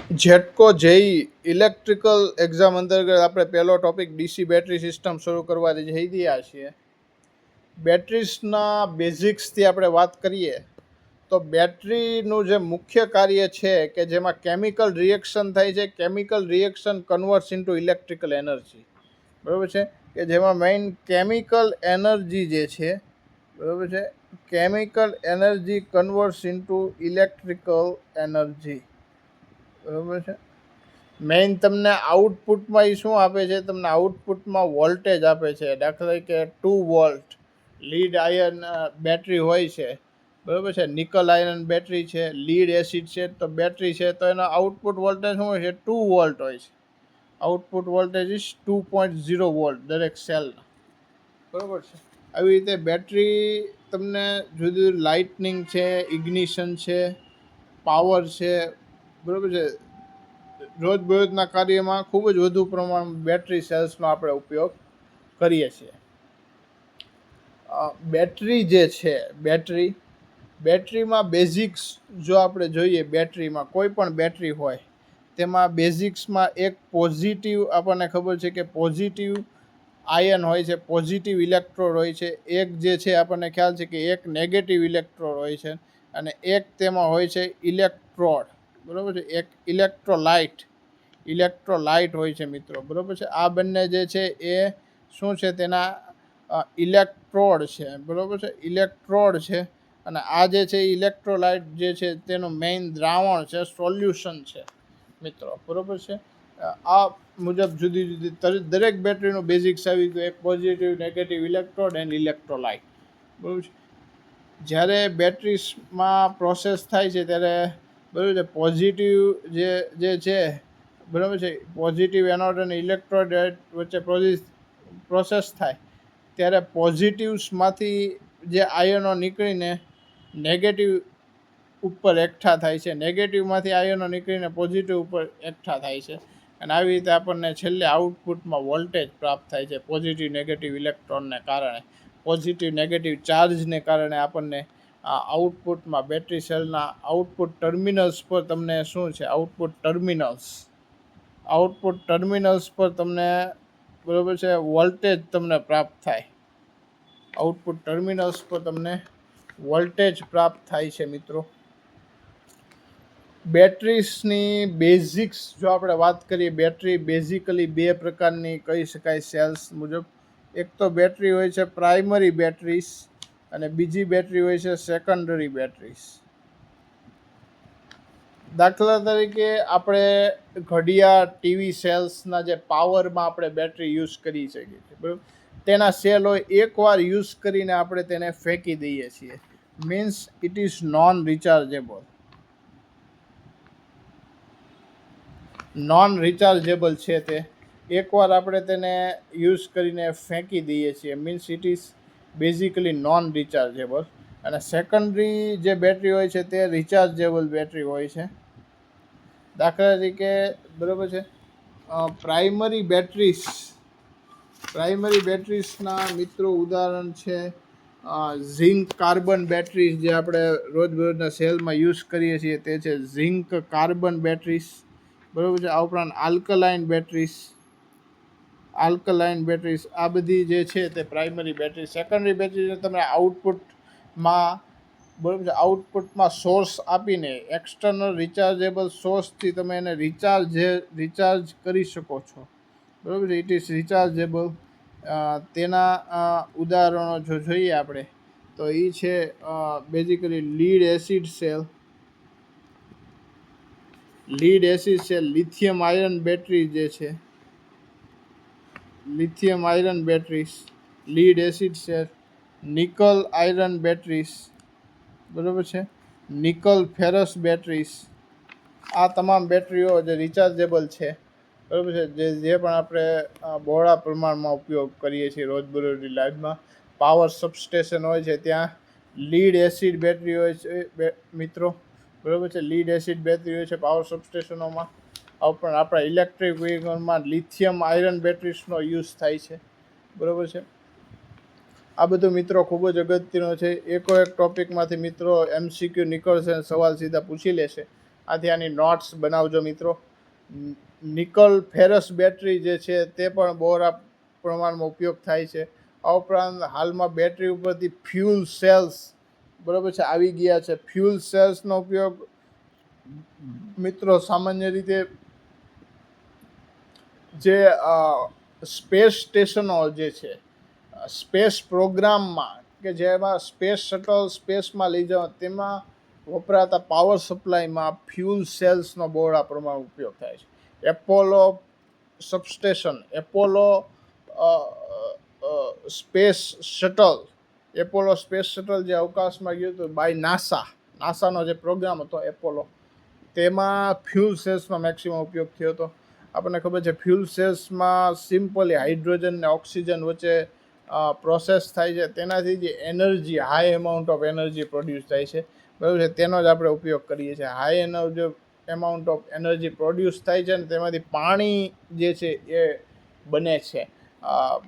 GETCO JE electrical exam અંતર્ગત આપણે પહેલો ટોપિક ડીસી બેટરી સિસ્ટમ શરૂ કરવા જઈ રહ્યા છીએ. બેટરીઝના બેઝિક્સથી આપણે વાત કરીએ તો બેટરીનું જે મુખ્ય કાર્ય છે કે જેમાં કેમિકલ રિએક્શન થાય છે, chemical reaction converts into electrical energy, બરાબર છે, કે જેમાં મેઇન કેમિકલ એનર્જી જે છે, બરાબર છે, chemical energy converts into electrical energy, બરાબર છે. મેઇન તમને આઉટપુટમાં એ શું આપે છે? તમને આઉટપુટમાં વોલ્ટેજ આપે છે. દાખલા તરીકે 2 વોલ્ટ લીડ આયન બેટરી હોય છે, બરાબર છે, નિકલ આયન બેટરી છે, લીડ એસિડ છે, તો બેટરી છે, તો એનો આઉટપુટ વોલ્ટેજ શું હોય છે? 2 વોલ્ટ હોય છે. આઉટપુટ વોલ્ટેજ ઇઝ 2.0 વોલ્ટ દરેક સેલના, બરાબર છે. આવી રીતે બેટરી તમને જુદી લાઇટનિંગ છે, ઇગ્નિશન છે, પાવર છે, બરાબર છે, રોજબરોજના કાર્યમાં ખૂબ જ વધુ પ્રમાણમાં બેટરી સેલ્સનો આપણે ઉપયોગ કરીએ છીએ. બેટરી જે છે, બેટરીમાં બેઝિક્સ જો આપણે જોઈએ, બેટરીમાં કોઈ પણ બેટરી હોય તેમાં બેઝિક્સમાં એક પોઝિટિવ, આપણને ખબર છે કે પોઝિટિવ આયન હોય છે, પોઝિટિવ ઇલેક્ટ્રોડ હોય છે, એક જે છે આપણને ખ્યાલ છે કે એક નેગેટિવ ઇલેક્ટ્રોડ હોય છે, અને એક તેમાં હોય છે ઇલેક્ટ્રોડ, બરાબર છે, એક ઇલેક્ટ્રોલાઇટ હોય છે મિત્રો, બરાબર છે. આ બંને જે છે એ શું છે? તેના ઇલેક્ટ્રોડ છે, બરાબર છે, ઇલેક્ટ્રોડ છે. અને આ જે છે ઇલેક્ટ્રોલાઇટ જે છે તેનું મેઇન દ્રાવણ છે, સોલ્યુશન છે મિત્રો, બરાબર છે. આ મુજબ જુદી જુદી દરેક બેટરીનું બેઝિક્સ આવી ગયું, એક positive, negative electrode and electrolyte, બરાબર છે. જ્યારે બેટરીઝમાં પ્રોસેસ થાય છે ત્યારે, બરાબર છે, પોઝિટિવ જે છે, બરાબર છે, પોઝિટિવ એનોડ અને ઇલેક્ટ્રોડ વચ્ચે પ્રોસેસ થાય ત્યારે પોઝિટિવ્સમાંથી જે આયનો નીકળીને નેગેટિવ ઉપર એકઠા થાય છે, નેગેટિવમાંથી આયનો નીકળીને પોઝિટિવ ઉપર એકઠા થાય છે, અને આવી રીતે આપણને છેલ્લે આઉટપુટમાં વોલ્ટેજ પ્રાપ્ત થાય છે પોઝિટિવ નેગેટિવ ઇલેક્ટ્રોનને કારણે, પોઝિટિવ નેગેટિવ ચાર્જને કારણે આપણને આ આઉટપુટમાં બેટરી સેલના આઉટપુટ ટર્મિનલ્સ પર તમને શું છે? આઉટપુટ ટર્મિનલ્સ પર તમને, બરાબર છે, વોલ્ટેજ તમને પ્રાપ્ત થાય. આઉટપુટ ટર્મિનલ્સ પર તમને વોલ્ટેજ પ્રાપ્ત થાય છે મિત્રો. બેટરીઝની બેઝિક્સ જો આપણે વાત કરીએ, બેટરી બેઝિકલી બે પ્રકારની કહી શકાય સેલ્સ મુજબ. એક તો બેટરી હોય છે પ્રાઇમરી બેટરીઝ, અને બીજી બેટરી હોય છે સેકન્ડરી બેટરીઝ. દાખલા તરીકે આપણે ઘડિયાળ, ટીવી સેલ્સના જે પાવરમાં આપણે બેટરી યુઝ કરી શકીએ છીએ, બરાબર, તેના સેલ હોય, એકવાર યુઝ કરીને આપણે તેને ફેંકી દઈએ છીએ, means it is known rechargeable છે. તે એકવાર આપણે તેને યુઝ કરીને ફેંકી દઈએ છીએ, means it is basically non rechargeable. અને સેકન્ડરી જે બેટરી હોય છે તે રિચાર્જેબલ બેટરી હોય છે. દાખલા તરીકે, બરાબર છે, પ્રાઇમરી બેટરીઝના મિત્રો ઉદાહરણ છે ઝિંક કાર્બન બેટરીઝ, જે આપણે રોજબરોજના સેલમાં યુઝ કરીએ છીએ તે છે ઝિંક કાર્બન બેટરીઝ, બરાબર છે. આ ઉપરાંત આલ્કલાઇન બેટરીઝ, આ બધી જે છે તે પ્રાઇમરી બેટરી. સેકન્ડરી બેટરીને તમે આઉટપુટમાં, બરાબર છે, આઉટપુટમાં સોર્સ આપીને એક્સટર્નલ રિચાર્જેબલ સોર્સથી તમે એને રિચાર્જ કરી શકો છો, બરાબર છે, ઇટ ઇઝ રિચાર્જેબલ. તેના ઉદાહરણો જો જોઈએ આપણે તો એ છે basically lead acid cell, lithium ion battery જે છે, lithium iron batteries, lead acid cell, nickel iron batteries, બરાબર છે, નિકલ ફેરસ બેટરીઝ. આ તમામ બેટરીઓ જે રિચાર્જેબલ છે, બરાબર છે, જે પણ આપણે બહોળા પ્રમાણમાં ઉપયોગ કરીએ છીએ રોજબરોજની લાઈફમાં. પાવર સબસ્ટેશન હોય છે ત્યાં લીડ એસિડ બેટરી હોય છે મિત્રો, બરાબર છે, લીડ એસિડ બેટરી હોય છે પાવર સબસ્ટેશનોમાં. આ ઉપરાંત આપણા ઇલેક્ટ્રિક વ્હીકલમાં લિથિયમ આયરન બેટરીઝનો યુઝ થાય છે, બરાબર છે. આ બધું મિત્રો ખૂબ જ અગત્યનું છે. એક ટોપિકમાંથી મિત્રો MCQ નીકળશે, સવાલ સીધા પૂછી લેશે, આથી આની નોટ્સ બનાવજો મિત્રો. નિકલ ફેરસ બેટરી જે છે તે પણ બહોળા પ્રમાણમાં ઉપયોગ થાય છે. આ ઉપરાંત હાલમાં બેટરી ઉપરથી ફ્યુલ સેલ્સ બરાબર છે આવી ગયા છે. ફ્યુલ સેલ્સનો ઉપયોગ મિત્રો સામાન્ય રીતે જે સ્પેસ સ્ટેશનો જે છે સ્પેસ પ્રોગ્રામમાં કે જેમાં સ્પેસ શટલ સ્પેસમાં લઈ જવા તેમાં વપરાતા પાવર સપ્લાયમાં ફ્યુલ સેલ્સનો બહોળા પ્રમાણ ઉપયોગ થાય છે. Apollo substation, Apollo space shuttle, Apollo space shuttle જે અવકાશમાં ગયું હતું બાય નાસાનો જે પ્રોગ્રામ હતો એપોલો, તેમાં ફ્યુલ સેલ્સનો મેક્સિમમ ઉપયોગ થયો હતો. આપણને ખબર છે ફ્યુલ સેલ્સમાં સિમ્પલી હાઇડ્રોજન ને ઓક્સિજન વચ્ચે પ્રોસેસ થાય છે. તેનાથી જે energy high amount of energy produce થાય છે બરાબર છે તેનો જ આપણે ઉપયોગ કરીએ છીએ. High amount of energy produce થાય છે ને તેમાંથી પાણી જે છે એ બને છે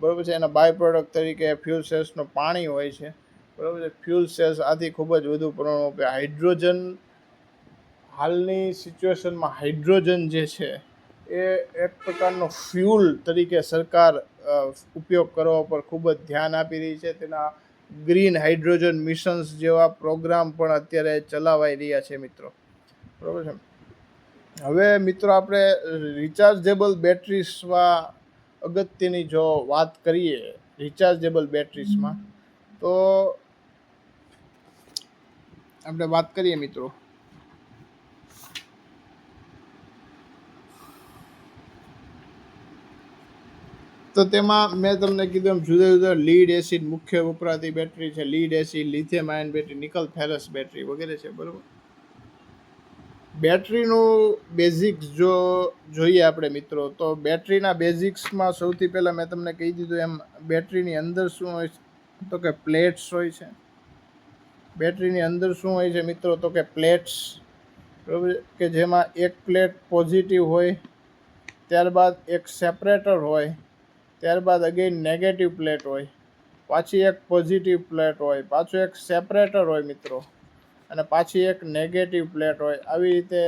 બરાબર છે. એના બાય પ્રોડક્ટ તરીકે ફ્યુલ સેલ્સનું પાણી હોય છે બરાબર છે. ફ્યુલ સેલ્સ આથી ખૂબ જ વધુ પ્રમાણમાં ઉપયોગ. હાઇડ્રોજન હાલની સિચ્યુએશનમાં હાઇડ્રોજન જે છે એ એક પ્રકારનો ફ્યુલ તરીકે સરકાર ઉપયોગ કરવા પર ખૂબ જ ધ્યાન આપી રહી છે. તેના ગ્રીન હાઇડ્રોજન મિશન્સ જેવા પ્રોગ્રામ પણ અત્યારે ચલાવાઈ રહ્યા છે મિત્રો બરાબર છે. હવે મિત્રો આપણે રિચાર્જેબલ બેટરીઝમાં અગત્યની જો વાત કરીએ રિચાર્જેબલ બેટરીઝમાં તો આપણે વાત કરીએ મિત્રો તો તેમાં મેં તમને કીધું એમ જુદા જુદા લીડ એસિડ મુખ્ય વપરાતી બેટરી છે. Lead acid, lithium ion battery, nickel ferrous battery વગેરે છે બરાબર. બેટરીનું બેઝિક્સ જો જોઈએ આપણે મિત્રો તો બેટરીના બેઝિક્સમાં સૌથી પહેલાં મેં તમને કહી દીધું એમ બેટરીની અંદર શું હોય તો કે પ્લેટ્સ હોય છે. બેટરીની અંદર શું હોય છે મિત્રો તો કે પ્લેટ્સ બરાબર કે જેમાં એક પ્લેટ પોઝિટિવ હોય, ત્યારબાદ એક સેપરેટર હોય, ત્યારબાદ અગેન નેગેટિવ પ્લેટ હોય, પાછી એક પોઝિટિવ પ્લેટ હોય, પાછું એક સેપરેટર હોય મિત્રો, અને પાછી એક નેગેટિવ પ્લેટ હોય. આવી રીતે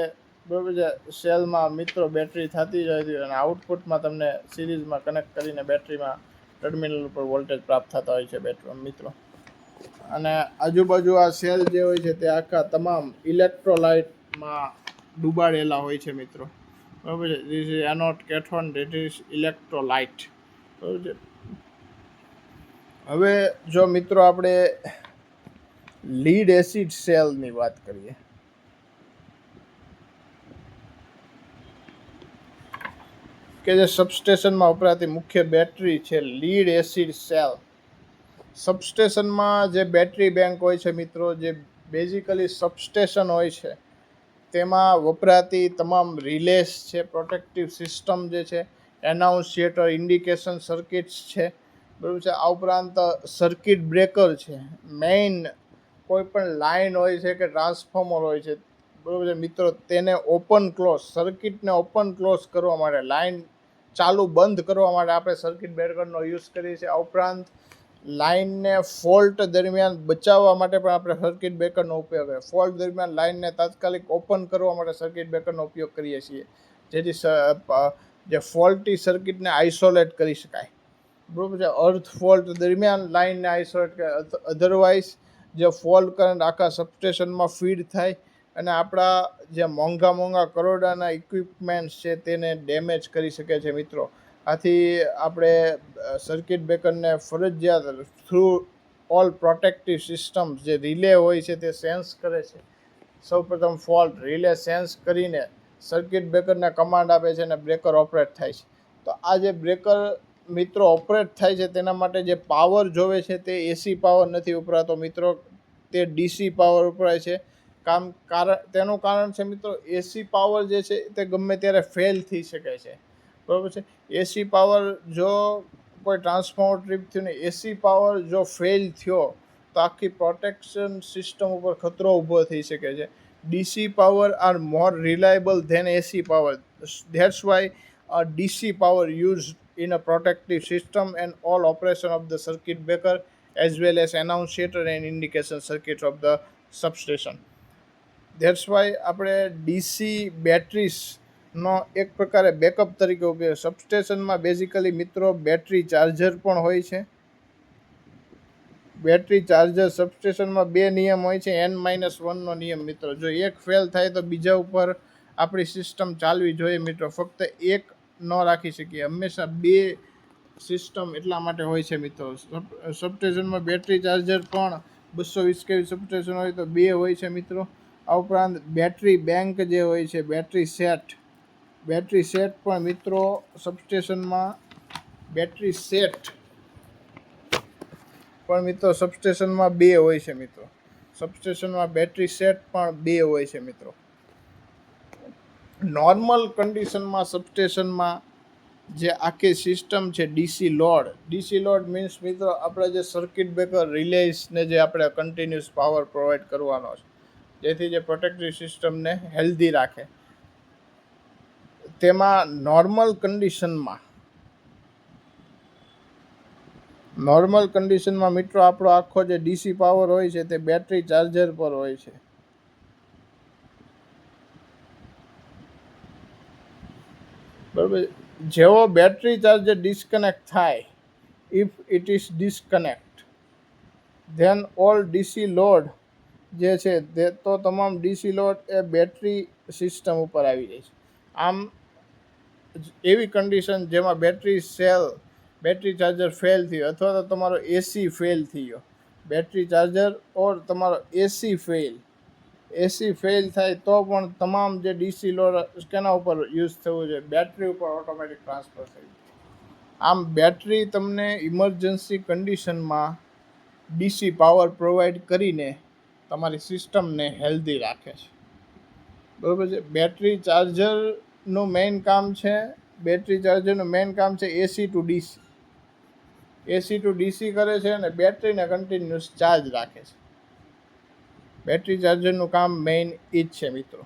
બરાબર છે સેલમાં મિત્રો બેટરી થતી જાય છે અને આઉટપુટમાં તમને સિરીઝમાં કનેક્ટ કરીને બેટરીમાં ટર્મિનલ ઉપર વોલ્ટેજ પ્રાપ્ત થતા હોય છે બેટરી મિત્રો. અને આજુબાજુ આ સેલ જે હોય છે તે આખા તમામ ઇલેક્ટ્રોલાઇટમાં ડૂબાડેલા હોય છે મિત્રો બરાબર છે. This is anode, cathode, this is electrolyte બરાબર છે. હવે જો મિત્રો આપણે લીડ એસિડ સેલની વાત કરીએ કે જે સબસ્ટેશનમાં વપરાતી મુખ્ય બેટરી છે લીડ એસિડ સેલ. સબસ્ટેશનમાં જે બેટરી બેંક હોય છે મિત્રો, જે બેઝિકલી સબસ્ટેશન હોય છે તેમાં વપરાતી તમામ રિલેસ છે, પ્રોટેક્ટિવ સિસ્ટમ જે છે, એનાઉન્સિએટર, ઇન્ડિકેશન સર્કિટ્સ છે બરાબર છે. આ ઉપરાંત સર્કિટ બ્રેકર છે. મેઇન કોઈ પણ લાઇન હોય છે કે ટ્રાન્સફોર્મર હોય છે બરાબર છે મિત્રો, તેને ઓપન ક્લોઝ સર્કિટને ઓપન ક્લોઝ કરવા માટે, લાઇન ચાલુ બંધ કરવા માટે આપણે સર્કિટ બ્રેકરનો યુઝ કરીએ છીએ. આ ઉપરાંત લાઇનને ફોલ્ટ દરમિયાન બચાવવા માટે પણ આપણે સર્કિટ બ્રેકરનો ઉપયોગ કરીએ. ફોલ્ટ દરમિયાન લાઇનને તાત્કાલિક ઓપન કરવા માટે સર્કિટ બ્રેકરનો ઉપયોગ કરીએ છીએ જેથી જે ફોલ્ટી સર્કિટને આઇસોલેટ કરી શકાય બરાબર છે. અર્થ ફોલ્ટ દરમિયાન લાઇનને આઇસોલેટ કરે, અધરવાઇઝ જે ફોલ્ટ કરંટ આખા સબસ્ટેશનમાં ફીડ થાય અને આપણા જે મોંઘા કરોડાના ઇક્વિપમેન્ટ્સ છે તેને ડેમેજ કરી શકે છે મિત્રો. આથી આપણે સર્કિટ બ્રેકરને ફરજિયાત થ્રુ ઓલ પ્રોટેક્ટિવ સિસ્ટમ્સ જે રિલે હોય છે તે સેન્સ કરે છે. સૌપ્રથમ ફોલ્ટ રિલે સેન્સ કરીને સર્કિટ બ્રેકરને કમાન્ડ આપે છે અને બ્રેકર ઓપરેટ થાય છે. તો આ જે બ્રેકર મિત્રો ઓપરેટ થાય છે તેના માટે જે પાવર જોવે છે તે એસી પાવર નથી વપરાતો મિત્રો, તે ડીસી પાવર વપરાય છે. તેનું કારણ છે મિત્રો એસી પાવર જે છે તે ગમે ત્યારે ફેલ થઈ શકે છે બરાબર છે. એસી પાવર જો કોઈ ટ્રાન્સફોર્મર ટ્રીપ થયું ને એસી પાવર જો ફેલ થયો તો આખી પ્રોટેક્શન સિસ્ટમ ઉપર ખતરો ઊભો થઈ શકે છે. DC power are more reliable than AC power. That's why DC power used in a protective system and all operation of the circuit breaker as well as annunciator and indication circuits of the substation. That's why આપણે DC બેટરીઝનો એક પ્રકારે backup તરીકે ઉપયોગ. સબસ્ટેશનમાં basically મિત્રો battery charger પણ હોય છે. Battery charger સબસ્ટેશનમાં બે નિયમ હોય છે, N-1નો નિયમ મિત્રો. જો એક ફેલ થાય તો બીજા ઉપર આપણી સિસ્ટમ ચાલવી જોઈએ મિત્રો. ફક્ત એક ન રાખી શકીએ, હંમેશા બે સિસ્ટમ એટલા માટે હોય છે મિત્રો. સબસ્ટેશનમાં બેટરી ચાર્જર પણ 220 kV સબસ્ટેશન હોય તો બે હોય છે મિત્રો. આ ઉપરાંત બેટરી બેંક જે હોય છે, બેટરી સેટ પણ મિત્રો સબસ્ટેશનમાં બેટરી સેટ પણ મિત્રો સબસ્ટેશનમાં બે હોય છે મિત્રો. સબસ્ટેશનમાં બેટરી સેટ પણ બે હોય છે મિત્રો. નોર્મલ કન્ડિશનમાં સબસ્ટેશનમાં જે આખી સિસ્ટમ છે ડીસી લોડ મીન્સ મિત્રો આપણે જે સર્કિટ બ્રેકર રિલેઝને જે આપણે કન્ટિન્યુઅસ પાવર પ્રોવાઈડ કરવાનો છે, જેથી જે પ્રોટેક્ટિવ સિસ્ટમને હેલ્ધી રાખે. તેમાં નોર્મલ કન્ડિશનમાં મિત્રો આપણો આખો જે ડીસી પાવર હોય છે તે બેટરી ચાર્જર પર હોય છે. બરાબર. જેવો બેટરી ચાર્જર ડિસ્કનેક્ટ થાય, if it is disconnect, then all DC load જે છે તો તમામ ડીસી લોડ એ બેટરી સિસ્ટમ ઉપર આવી જાય છે. આમ એવી કન્ડિશન જેમાં બેટરી ચાર્જર ફેલ થયો અથવા તો તમારો એસી ફેલ થયો, બેટરી ચાર્જર ઓર તમારો એસી ફેલ થાય તો પણ તમામ જે ડીસી લોડ કેના ઉપર યુઝ થવું જોઈએ? બેટરી ઉપર ઓટોમેટિક ટ્રાન્સફર થઈ જાય. આમ બેટરી તમને ઇમરજન્સી કન્ડિશનમાં ડીસી પાવર પ્રોવાઈડ કરીને તમારી સિસ્ટમને હેલ્ધી રાખે છે. બરાબર છે. બેટરી ચાર્જરનું મેઇન કામ છે એસી ટુ ડીસી કરે છે અને બેટરીને કન્ટિન્યુઅસ ચાર્જ રાખે છે. બેટરી ચાર્જરનું કામ મેઇન એ જ છે મિત્રો.